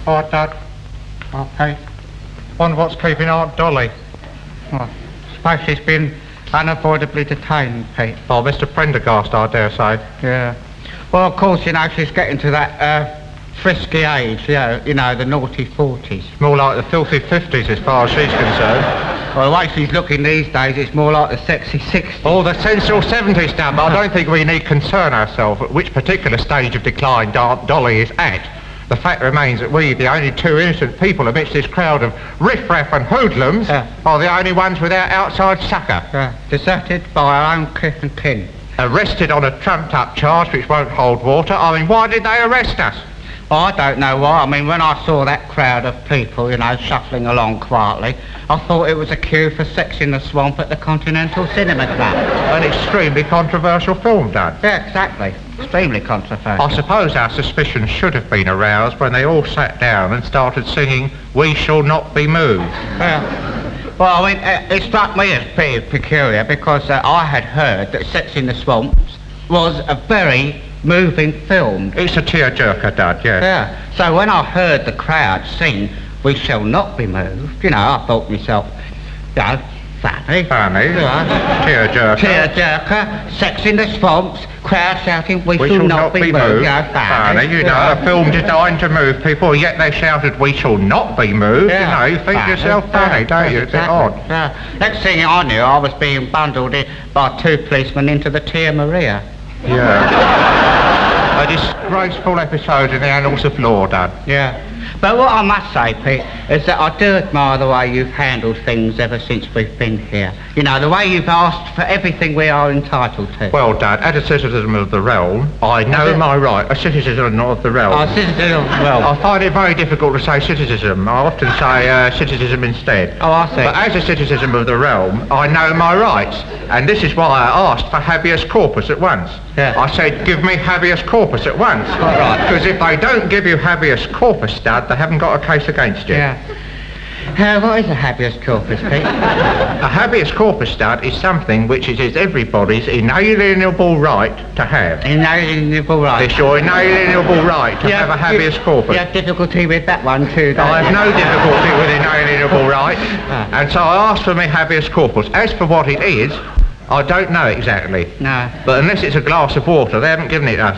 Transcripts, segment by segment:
Oh, Dad. Oh, Pete. Wonder what's keeping Aunt Dolly. Oh, suppose she's been unavoidably detained, Pete. Oh, Mr. Prendergast, I dare say. Yeah. Well, of course, she's getting to that, frisky age, you know, the naughty 40s. More like the filthy 50s as far as she's concerned. Well, the way she's looking these days, it's more like the sexy 60s. Oh, the sensual 70s, Dad, but I don't think we need concern ourselves at which particular stage of decline Aunt Dolly is at. The fact remains that we, the only two innocent people amidst this crowd of riff-raff and hoodlums, are the only ones without outside succour. Deserted by our own kith and kin. Arrested on a trumped-up charge which won't hold water. I mean, why did they arrest us? I don't know why. I mean, when I saw that crowd of people, shuffling along quietly, I thought it was a cue for Sex in the Swamp at the Continental Cinema Club. An extremely controversial film, Dad. Yeah, exactly. Extremely controversial. I suppose our suspicions should have been aroused when they all sat down and started singing "We Shall Not Be Moved." Yeah. Well, I mean, it struck me as pretty peculiar because I had heard that Sex in the Swamp was a very moving film. It's a tearjerker, Dad, yes. Yeah. So when I heard the crowd sing "We Shall Not Be Moved," I thought to myself, funny. Funny. Tearjerker. Tearjerker, Sex in the Swamps, crowd shouting "We shall not be moved." Funny. A film designed to move people, yet they shouted "We shall not be moved." You think yourself funny, don't you? It's a bit odd. Next thing I knew, I was being bundled in by two policemen into the Tia Maria. Yeah. A disgraceful episode in the annals of law, Dad. Yeah. But what I must say, Pete, is that I do admire the way you've handled things ever since we've been here. The way you've asked for everything we are entitled to. Well, Dad, as a citizen of the realm, I know my right. A citizen of the realm. A citizen of the realm. I find it very difficult to say citizen. I often say citizen instead. Oh, I see. But as a citizen of the realm, I know my rights. And this is why I asked for habeas corpus at once. Yeah. I said, give me habeas corpus at once. Quite right. Because if they don't give you habeas corpus, Dad, they haven't got a case against you. Yeah. What is a habeas corpus, Pete? A habeas corpus, Dad, is something which it is everybody's inalienable right to have. Inalienable right? It's your inalienable right to have a habeas corpus. You have difficulty with that one too, don't I have no difficulty with inalienable rights, and so I asked for my habeas corpus. As for what it is, I don't know exactly. No. But unless it's a glass of water, they haven't given it us.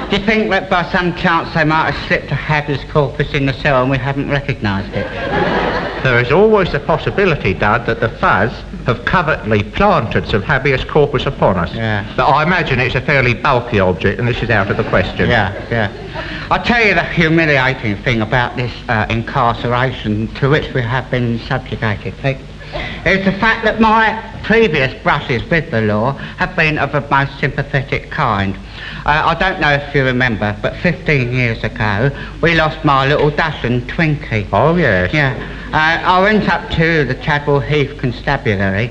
Do you think that by some chance they might have slipped a habeas corpus in the cell and we haven't recognised it? There is always the possibility, Dad, that the fuzz have covertly planted some habeas corpus upon us. Yeah. But I imagine it's a fairly bulky object, and this is out of the question. Yeah. I'll tell you the humiliating thing about this incarceration to which we have been subjugated, Pete. Is the fact that my previous brushes with the law have been of a most sympathetic kind. I don't know if you remember, but 15 years ago, we lost my little Dachshund, Twinkie. Oh, yes. Yeah. I went up to the Chadwell Heath Constabulary,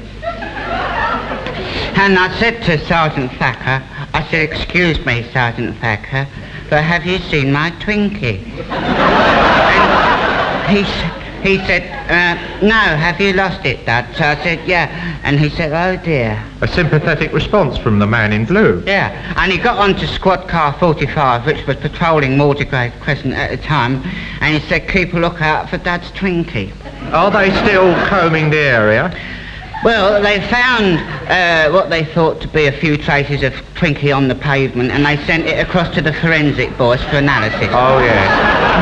and I said to Sergeant Thacker, I said, "Excuse me, Sergeant Thacker, but have you seen my Twinkie?" And he said, "No, have you lost it, Dad?" So I said, "Yeah." And he said, "Oh dear." A sympathetic response from the man in blue. Yeah, and he got onto squad car 45, which was patrolling Mordegrave Crescent at the time, and he said, "Keep a lookout for Dad's Twinkie." Are they still combing the area? Well, they found what they thought to be a few traces of Twinkie on the pavement, and they sent it across to the forensic boys for analysis. Oh, yes.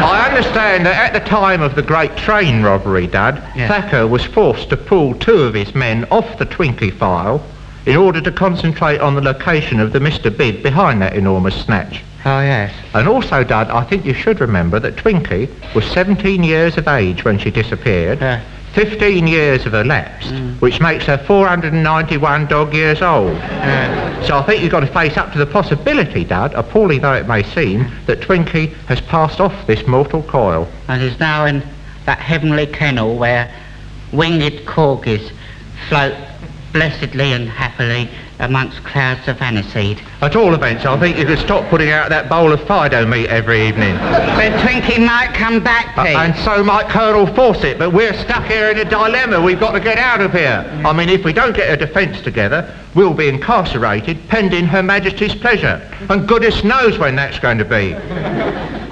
I understand that at the time of the great train robbery, Dad, Thacker was forced to pull two of his men off the Twinkie file in order to concentrate on the location of the Mr. Bid behind that enormous snatch. Oh, yes. And also, Dad, I think you should remember that Twinkie was 17 years of age when she disappeared. 15 years have elapsed, which makes her 491 dog years old. So I think you've got to face up to the possibility, Dad, appalling though it may seem, that Twinkie has passed off this mortal coil. And is now in that heavenly kennel where winged corgis float blessedly and happily amongst clouds of aniseed. At all events, I think you could stop putting out that bowl of Fido meat every evening. But Twinkie might come back, Pete. And so might Colonel Fawcett, but we're stuck here in a dilemma. We've got to get out of here. I mean, if we don't get a defence together, we'll be incarcerated pending Her Majesty's pleasure. And goodness knows when that's going to be.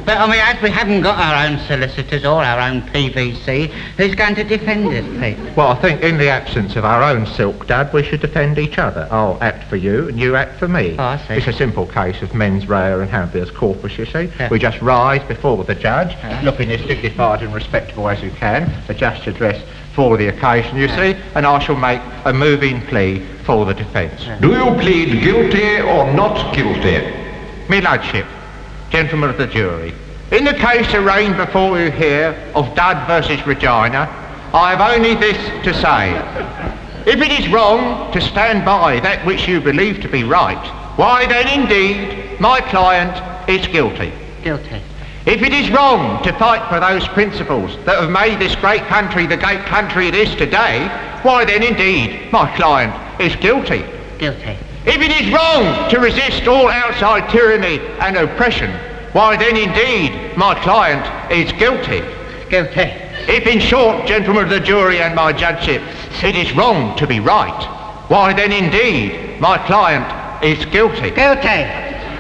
But, I mean, as we haven't got our own solicitors or our own PVC, who's going to defend us, Pete? Well, I think in the absence of our own silk, Dad, we should defend each other. I'll act for you and you act for me. Oh, I see. It's a simple case of mens rea and habeas corpus, you see. Yeah. We just rise before the judge, looking as dignified and respectable as you can, adjust your dress for the occasion, you see, and I shall make a moving plea for the defence. Do you plead guilty or not guilty? Me Lordship, gentlemen of the jury, in the case arraigned before you here of Dud versus Regina, I have only this to say. If it is wrong to stand by that which you believe to be right, why then indeed my client is guilty. Guilty. If it is wrong to fight for those principles that have made this great country the great country it is today, why then indeed my client is guilty. Guilty. If it is wrong to resist all outside tyranny and oppression, why then indeed my client is guilty. Guilty. If in short, gentlemen of the jury and my judgeship, it is wrong to be right, why then indeed my client is guilty. Guilty.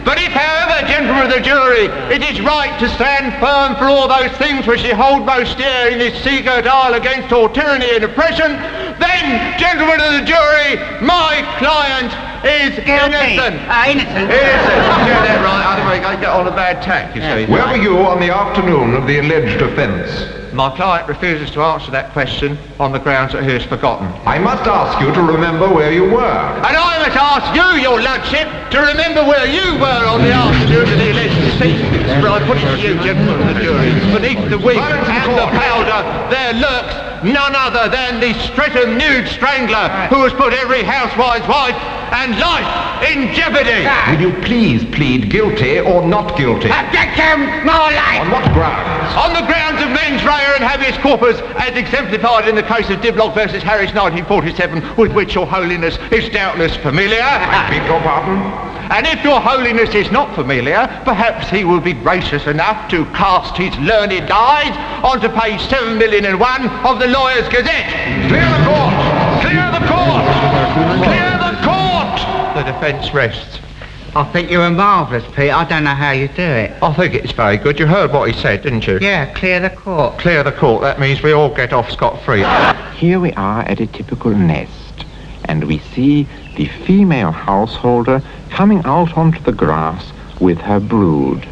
But if, however, gentlemen of the jury, it is right to stand firm for all those things which you hold most dear in this seagirt isle against all tyranny and oppression, then, gentlemen of the jury, my client is Guilty. innocent. Innocent. Innocent. You get that right, otherwise I get on a bad tack, you see. Where were you on the afternoon of the alleged offence? My client refuses to answer that question on the grounds that he has forgotten. I must ask you to remember where you were. And I must ask you, your lordship, to remember where you were on the afternoon of the alleged deceit. For I put it to you, gentlemen of the jury, beneath the wig and the powder there lurks none other than the Streatham nude strangler who has put every housewife's wife and life in jeopardy. Will you please plead guilty or not guilty? Objection! More life! On what grounds? On the grounds of mens rea and habeas corpus, as exemplified in the case of DUDLEY versus Harris 1947, with which your holiness is doubtless familiar. I beg your pardon? And if your holiness is not familiar, perhaps he will be gracious enough to cast his learned eyes onto page 7,001,001 of the Lawyer's Gazette. Clear the court! Clear the court! Clear the court! The defence rests. I think you were marvellous, Pete. I don't know how you do it. I think it's very good. You heard what he said, didn't you? Yeah, clear the court. Clear the court. That means we all get off scot-free. Here we are at a typical nest, and we see the female householder coming out onto the grass with her brood.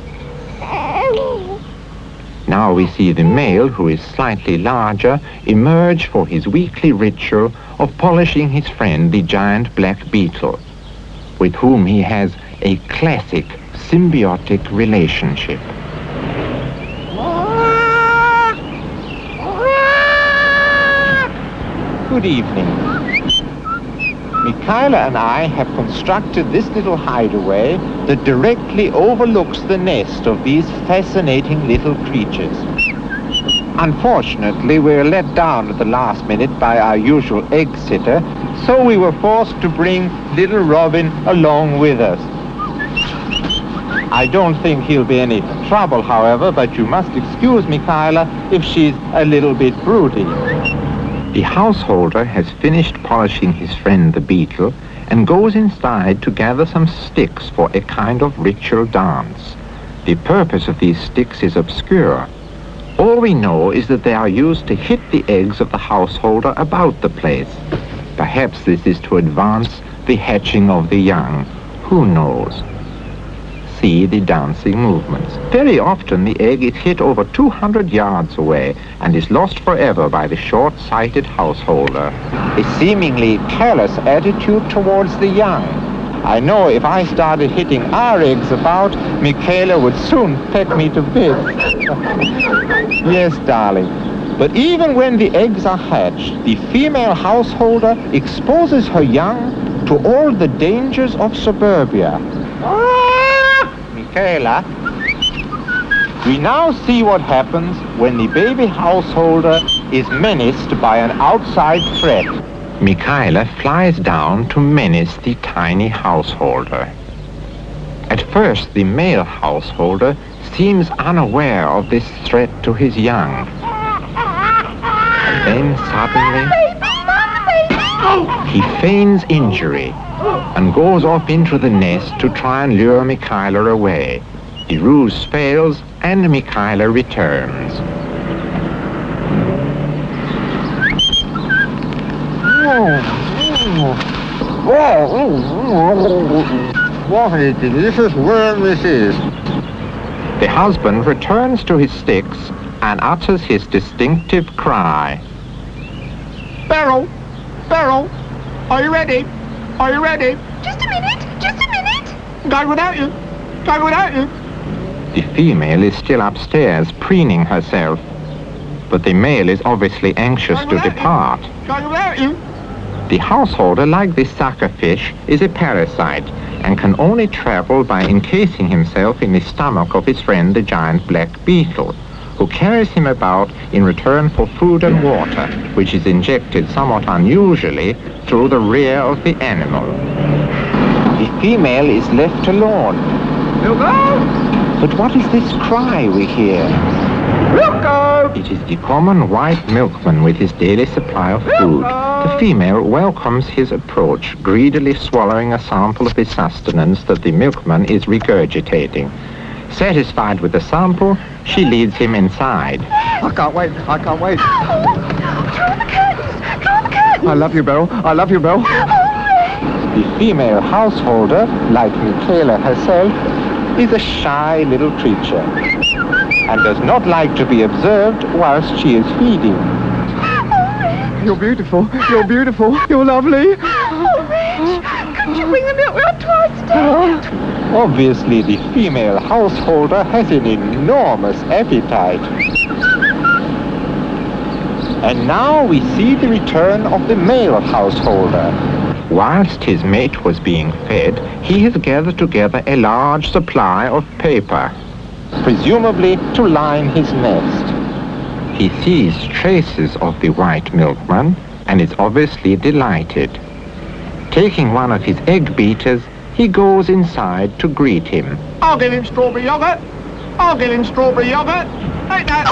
Now we see the male, who is slightly larger, emerge for his weekly ritual of polishing his friend, the giant black beetle, with whom he has a classic symbiotic relationship. Good evening. Michaela and I have constructed this little hideaway that directly overlooks the nest of these fascinating little creatures. Unfortunately, we were let down at the last minute by our usual egg sitter, so we were forced to bring little Robin along with us. I don't think he'll be any trouble, however, but you must excuse Michaela if she's a little bit broody. The householder has finished polishing his friend the beetle and goes inside to gather some sticks for a kind of ritual dance. The purpose of these sticks is obscure. All we know is that they are used to hit the eggs of the householder about the place. Perhaps this is to advance the hatching of the young. Who knows? See the dancing movements. Very often the egg is hit over 200 yards away and is lost forever by the short-sighted householder. A seemingly careless attitude towards the young. I know if I started hitting our eggs about, Michaela would soon peck me to bits. Yes, darling. But even when the eggs are hatched, the female householder exposes her young to all the dangers of suburbia. Michaela, we now see what happens when the baby householder is menaced by an outside threat. Michaela flies down to menace the tiny householder. At first, the male householder seems unaware of this threat to his young. Then suddenly, he feigns injury and goes off into the nest to try and lure Michaela away. The ruse fails and Michaela returns. What a delicious worm this is. The husband returns to his sticks and utters his distinctive cry. Beryl! Beryl! Are you ready? Are you ready? Just a minute, just a minute. Going without you! Going without you! The female is still upstairs, preening herself, but the male is obviously anxious to depart. Going without you! The householder, like the suckerfish, is a parasite and can only travel by encasing himself in the stomach of his friend the giant black beetle, who carries him about in return for food and water, which is injected somewhat unusually through the rear of the animal. The female is left alone. Hugo! But what is this cry we hear? Hugo! It is the common white milkman with his daily supply of food. The female welcomes his approach, greedily swallowing a sample of the sustenance that the milkman is regurgitating. Satisfied with the sample, she leads him inside. I can't wait. I can't wait. Draw the curtains, draw the curtains. I love you, Beryl. I love you, Beryl. The female householder, like Michaela herself, is a shy little creature and does not like to be observed whilst she is feeding. You're beautiful. You're beautiful. You're lovely. Oh, Rich, couldn't you bring the milk round twice a day? Obviously, the female householder has an enormous appetite. And now we see the return of the male householder. Whilst his mate was being fed, he has gathered together a large supply of paper, presumably to line his nest. He sees traces of the white milkman and is obviously delighted. Taking one of his egg beaters, he goes inside to greet him. I'll get him strawberry yogurt! I'll get him strawberry yogurt! Take that!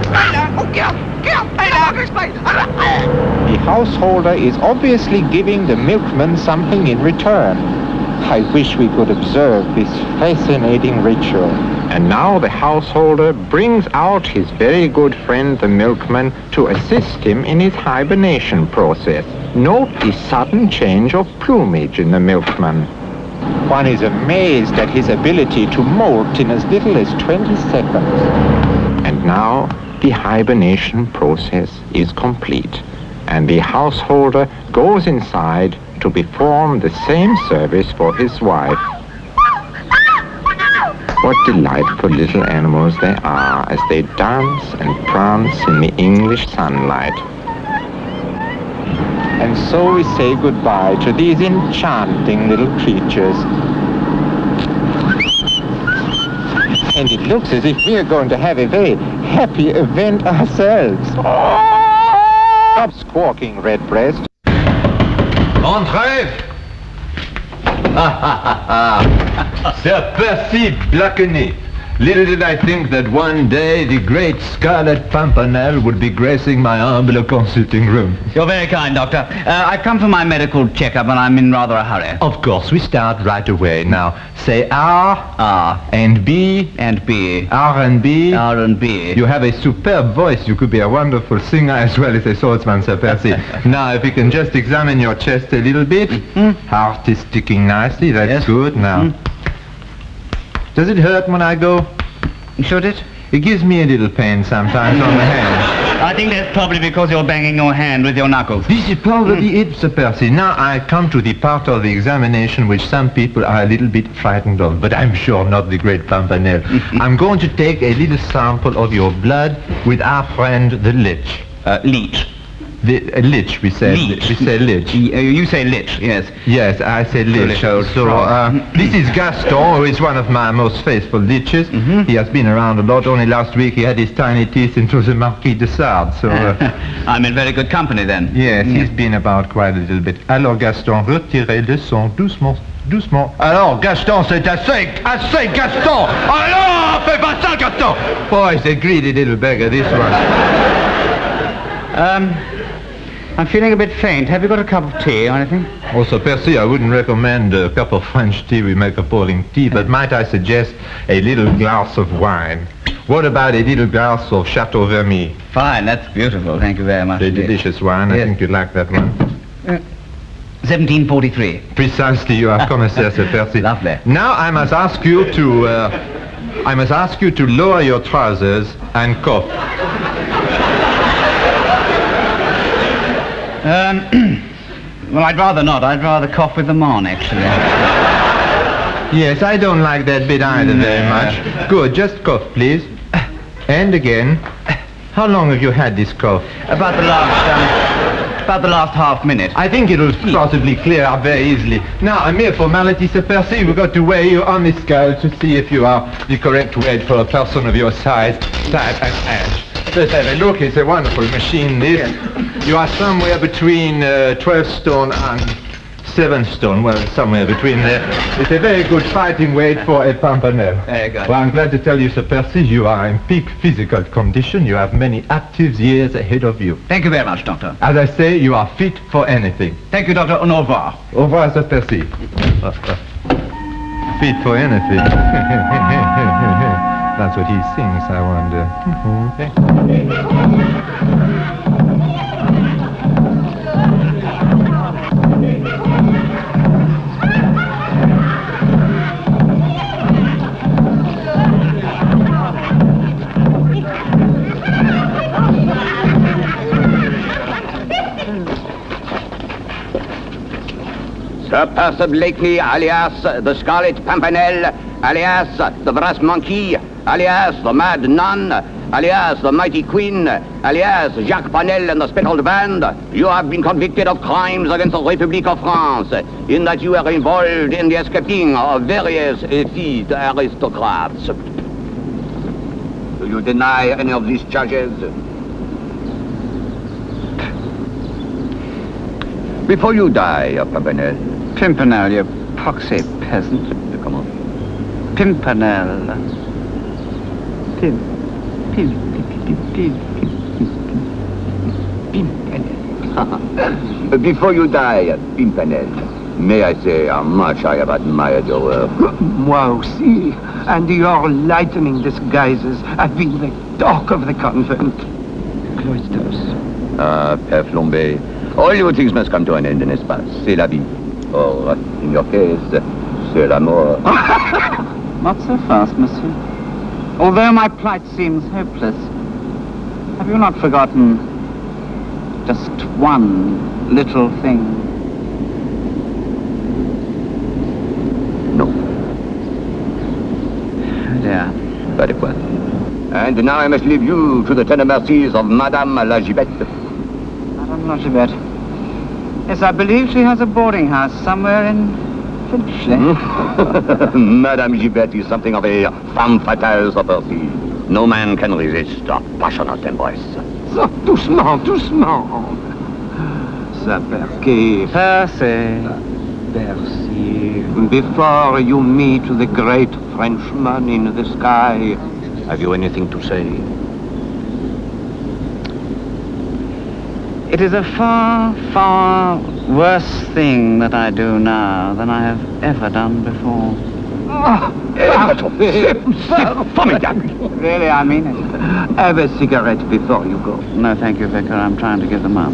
Take that! Oh, get up! Get up! Take that! The householder is obviously giving the milkman something in return. I wish we could observe this fascinating ritual. And now the householder brings out his very good friend the milkman to assist him in his hibernation process. Note the sudden change of plumage in the milkman. One is amazed at his ability to molt in as little as 20 seconds. And now the hibernation process is complete, and the householder goes inside to perform the same service for his wife. What delightful little animals they are as they dance and prance in the English sunlight. And so we say goodbye to these enchanting little creatures. And it looks as if we are going to have a very happy event ourselves. Stop squawking, Redbreast. Entrez! Sir Percy Blakeney. Little did I think that one day the great Scarlet Pimpernel would be gracing my humble consulting room. You're very kind, Doctor. I've come for my medical checkup and I'm in rather a hurry. Of course, we start right away. Now, say R, and B, And B. R and B. R&B. You have a superb voice. You could be a wonderful singer as well as a swordsman, Sir Percy. Now, if you can just examine your chest a little bit. Heart is sticking nicely. That's Yes. good. Now, does it hurt when I go? Should it? It gives me a little pain sometimes on the hand. I think that's probably because you're banging your hand with your knuckles. This is probably it, Sir Percy. Now I come to the part of the examination which some people are a little bit frightened of, but I'm sure not the great Pimpernel. I'm going to take a little sample of your blood with our friend the Lich. Leech. The Lich, we say. Leech. We say Lich. You say lich, yes. Yes, I say Lich. So This is Gaston, who is one of my most faithful Liches. He has been around a lot. Only last week he had his tiny teeth into the Marquis de Sade. So, I'm in very good company then. yes, he's been about quite a little bit. Alors Gaston, retirez le son doucement. Doucement. Alors, Gaston, c'est assez, assez, Gaston! Alors, fais pas ça, Gaston! Boy, he's a greedy little beggar, this one. I'm feeling a bit faint. Have you got a cup of tea or anything? Also, Percy, I wouldn't recommend a cup of French tea. We make appalling tea, but might I suggest a little glass of wine? What about a little glass of Chateau Vermy? Fine, that's beautiful. Thank you very much. A delicious wine. Yes. I think you'd like that one. 1743. Precisely, you are connoisseur, Sir Percy. Lovely. Now I must ask you to lower your trousers and cough. Well, I'd rather not. I'd rather cough with them on, actually. Yes, I don't like that bit either very much. Good, just cough, please. And again. How long have you had this cough? About the last half minute. I think it'll possibly clear up very easily. Now, a mere formality, Sir Percy. We've got to weigh you on the scale to see if you are the correct weight for a person of your size, type, and age. Let's have a look. It's a wonderful machine, this. You are somewhere between 12 stone and 7 stone. Well, somewhere between there. It's a very good fighting weight for a Pimpernel. Very good. Well, I'm glad to tell you, Sir Percy, you are in peak physical condition. You have many active years ahead of you. Thank you very much, Doctor. As I say, you are fit for anything. Thank you, Doctor. Au revoir. Au revoir, Sir Percy. Fit for anything. That's what he sings, I wonder. Sir Percy Blakeney, alias the Scarlet Pimpernel, alias the Brass Monkey, alias the Mad Nun, alias the Mighty Queen, alias Jacques Panel and the Speckled Band, you have been convicted of crimes against the Republic of France, in that you were involved in the escaping of various effete aristocrats. Do you deny any of these charges? Before you die, Pimpernel. Pimpernel, you poxy peasant. Come on. Pimpernel. Pimpernel. Before you die, Pimpernel, may I say how much I have admired your work? Moi aussi. And your lightning disguises have been the talk of the convent. Cloisters. Ah, Père Flambé, all your things must come to an end, n'est-ce pas? C'est la vie. Or, in your case, c'est la mort. Not so fast, monsieur. Although my plight seems hopeless, have you not forgotten just one little thing? No. Oh dear. Very well. And now I must leave you to the tender mercies of Madame la Gibette. Madame la Gibette. Yes, I believe she has a boarding house somewhere in Finchley. Madame Gibette is something of a femme fatale, Sir Percy. No man can resist a passionate embrace. So, doucement, doucement. Sir Percy. Percy. Percy. Before you meet the great Frenchman in the sky, Have you anything to say? It is a far, far worse thing that I do now than I have ever done before. Really, I mean it. Have a cigarette before you go. No, thank you, Vicar. I'm trying to give them up.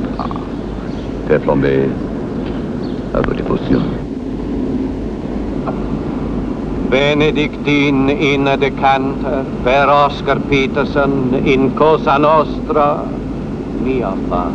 Père Flambé, à vos dévotions. Benedictine in a decanter, per Oscar Peterson in Cosa Nostra, mia fa.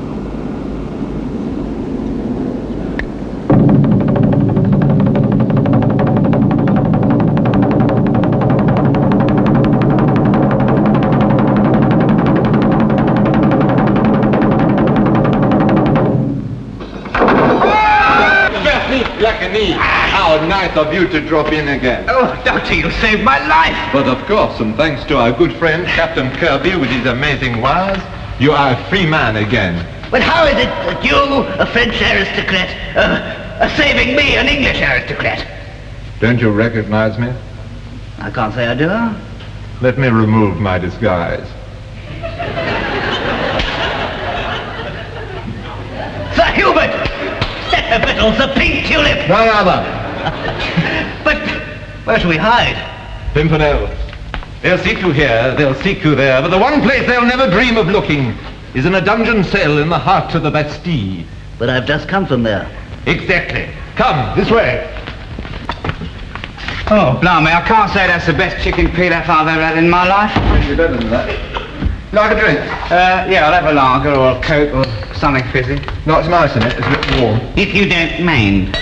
How nice of you to drop in again. Oh, Doctor, you saved my life. But of course, and thanks to our good friend Captain Kirby with his amazing wires, you are a free man again. But how is it that you, a French aristocrat, are saving me, an English aristocrat? Don't you recognize me? I can't say I do. Let me remove my disguise. Hubert! Set the victuals, the pink tulip! No other. But where shall we hide? Pimpernel. They'll seek you here, they'll seek you there, but the one place they'll never dream of looking is in a dungeon cell in the heart of the Bastille. But I've just come from there. Exactly. Come, this way. Oh, blimey, I can't say that's the best chicken pilaf I've ever had in my life. You're better than that. Like a drink? Yeah, I'll have a lager or a Coke or something fizzy. Not some ice in it, it's a bit warm. If you don't mind.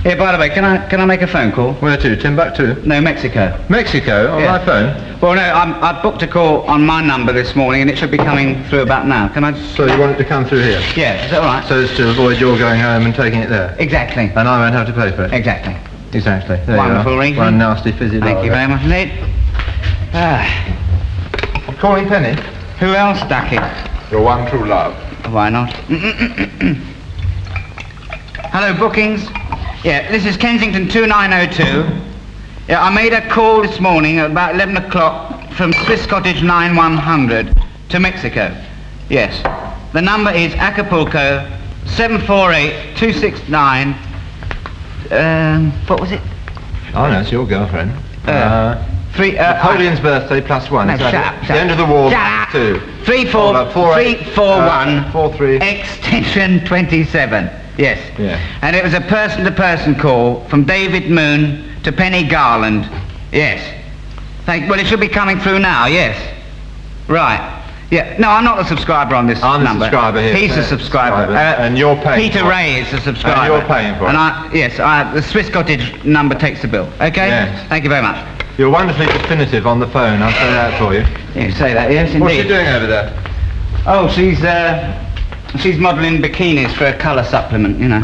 Yeah, by the way, can I make a phone call? Where to? Timbuktu? No, Mexico. Mexico? On Yeah. my phone? Well, no, I booked a call on my number this morning and it should be coming through about now. Can I just... So you want it to come through here? Yeah, is that all right? So as to avoid your going home and taking it there? Exactly. And I won't have to pay for it? Exactly. Exactly. There Wonderful you are. arrangement. One nasty fizzy Thank you lager. very much indeed. Calling Penny? Who else, Ducky? Your one true love. Why not? Hello, bookings. Yeah, this is Kensington 2902. Yeah, I made a call this morning at about 11 o'clock from Swiss Cottage 9100 to Mexico. Yes. The number is Acapulco 748-269. What was it? Oh, no, it's your girlfriend. Napoleon's birthday plus one. No, Is that shut it? up, The shut end up. of the war. Shut up. 2. 341 43. extension 27. Yes. Yeah. And it was a person-to-person call from David Moon to Penny Garland. Yes. Well, it should be coming through now, yes. Right. Yeah. No, I'm not the subscriber on this I'm number. the subscriber here. He's the subscriber. And you're paying Peter for it. Ray is the subscriber. And you're paying for it. And the Swiss Cottage number takes the bill. Okay? Yes. Thank you very much. You're wonderfully definitive on the phone. I'll say that for you. You say that, yes, indeed. What's she doing over there? Oh, she's modelling bikinis for a colour supplement, you know.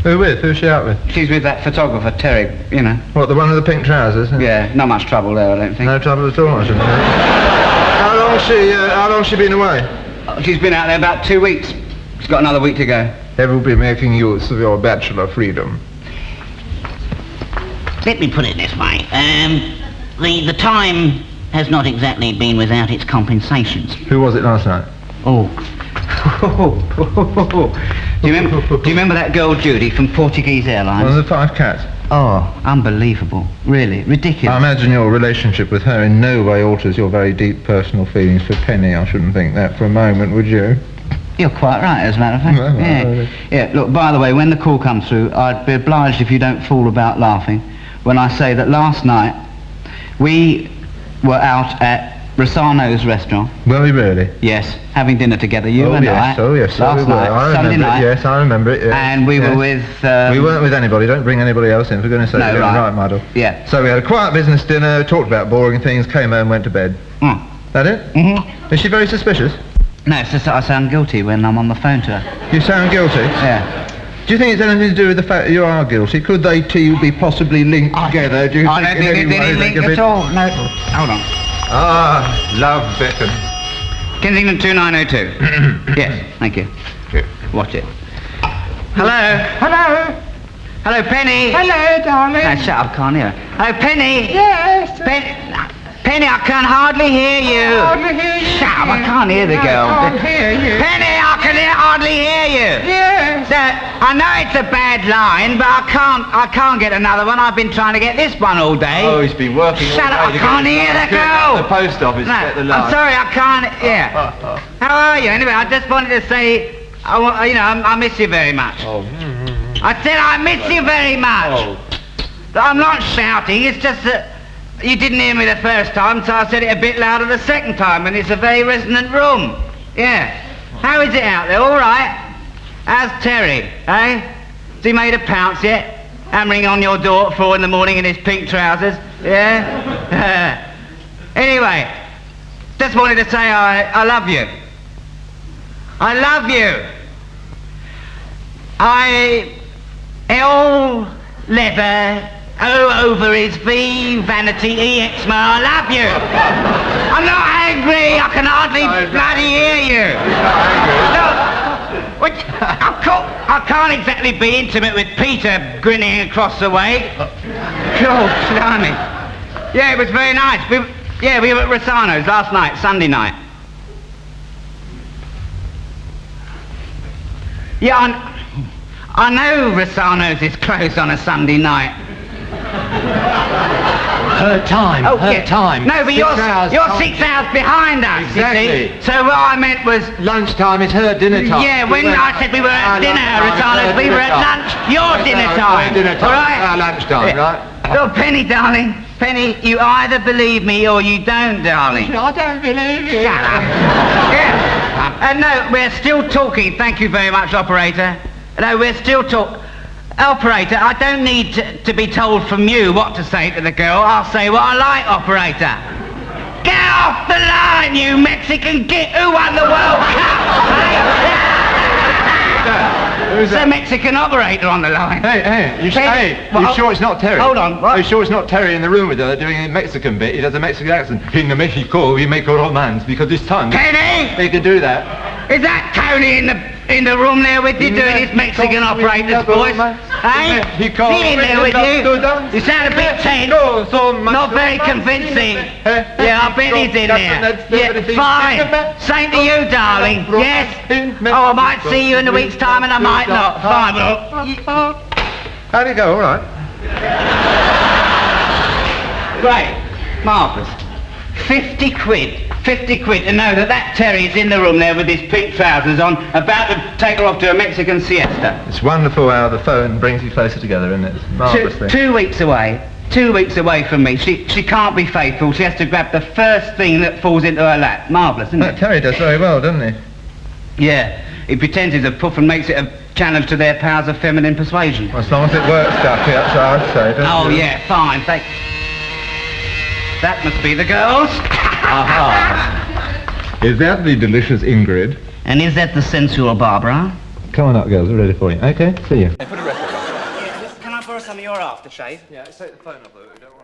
Who with? Who's she out with? She's with that photographer, Terry, you know. What, the one with the pink trousers? Yeah, not much trouble there, I don't think. No trouble at all, I shouldn't think. How long's she been away? She's been out there about 2 weeks. She's got another week to go. They will be making use of your bachelor freedom. Let me put it this way. The time has not exactly been without its compensations. Who was it last night? Oh. Do you remember that girl Judy from Portuguese Airlines? One of the 5 cats. Oh, unbelievable. Really, ridiculous. I imagine your relationship with her in no way alters your very deep personal feelings for Penny. I shouldn't think that for a moment, would you? You're quite right, as a matter of fact. Well, Yeah, look, by the way, when the call comes through, I'd be obliged if you don't fool about laughing when I say that last night we were out at Rossano's restaurant. Were we really? Yes, having dinner together, you and yes. I. Oh, yes. Last night, Sunday night. Yes, I remember it. Yeah. And we were with... we weren't with anybody. Don't bring anybody else in, for goodness sake. No, right. Muddle. Yeah. So we had a quiet business dinner, talked about boring things, came home, went to bed. That it? Mm-hmm. Is she very suspicious? No, it's just that I sound guilty when I'm on the phone to her. You sound guilty? Yeah. Do you think it's anything to do with the fact that you are guilty? Could they two be possibly linked together? Do you I don't think there's any link at all. No. Hold on. Ah, love Beckham. Kensington 2902. Yes, thank you. Watch it. Hello? Hello? Hello, Penny? Hello, darling. No, shut up, can't hear. Hello, Penny? Yes. Penny, I can hardly hear you. Hardly hear you. Shut up, I can't hear the girl. I can't hear you. Penny, I can hardly hear you. Yes. I know it's a bad line, but I can't get another one. I've been trying to get this one all day. Oh, he's been working Shut all up, day I can't hear the girl. The post office No, to get the line. I'm sorry, I can't. Yeah. How are you? Anyway, I just wanted to say, I miss you very much. Oh. I said I miss you very much. Oh. I'm not shouting. It's just that you didn't hear me the first time, so I said it a bit louder the second time, and it's a very resonant room. Yeah. How is it out there? All right. How's Terry? Eh? Has he made a pounce yet? Hammering on your door at 4 in the morning in his pink trousers? Yeah. Anyway, just wanted to say I love you. I love you. L leather O ovaries V vanity EX smile. I love you. I'm not angry. I can hardly bloody hear you. No, I can't exactly be intimate with Peter grinning across the way. God, blimey. Yeah, it was very nice. We were at Rossano's last night, Sunday night. Yeah, I know Rossano's is closed on a Sunday night. Her time. Oh, her yeah. time. No, but 6 you're hours 6 hours behind us, Exactly. you see. So what I meant was... Lunchtime is her dinner time. Yeah, when I said we were at dinner, Rossano's, we were at lunch. Your dinner time. Dinner time. All right? Our lunchtime, right? Oh, Penny, darling. Penny, you either believe me or you don't, darling. I don't believe you. Shut up. Yeah. No, we're still talking. Thank you very much, operator. No, we're still talking. Operator, I don't need to be told from you what to say to the girl. I'll say what I like, operator. Get off the line, you Mexican git! Who won the World Cup? Who's It's a Mexican operator on the line. Hey, you sure it's not Terry? Hold on, what? Are you sure it's not Terry in the room with her doing a Mexican bit? He does a Mexican accent. In Mexico, we make a romance because this time... Penny! They can do that. Is that Tony in the room there with you doing his Mexican operator's voice? Hey? He in there with you? You sound a bit tense. Not very convincing. Yeah, I bet he's in there. Yeah, fine. Same to you, darling. Yes? Oh, I might see you in a week's time and I might not. Fine, well... How'd it go? All right. Great. Marvellous. 50 quid. 50 quid to know that Terry's in the room there with his pink trousers on, about to take her off to a Mexican siesta. It's wonderful how the phone brings you closer together, isn't it? It's a marvellous thing. 2 weeks away. 2 weeks away from me. She can't be faithful. She has to grab the first thing that falls into her lap. Marvellous, isn't it? Terry does very well, doesn't he? Yeah. He pretends he's a puff and makes it a challenge to their powers of feminine persuasion. Well, as long as it works, Ducky, that's what I'd say, don't you? Yeah, fine. That must be the girls. Aha. Is that the delicious Ingrid? And is that the sensual Barbara? Come on up, girls. We're ready for you. Okay, see you. Can I borrow some of your aftershave? Yeah, let's take the phone off, though. Don't worry.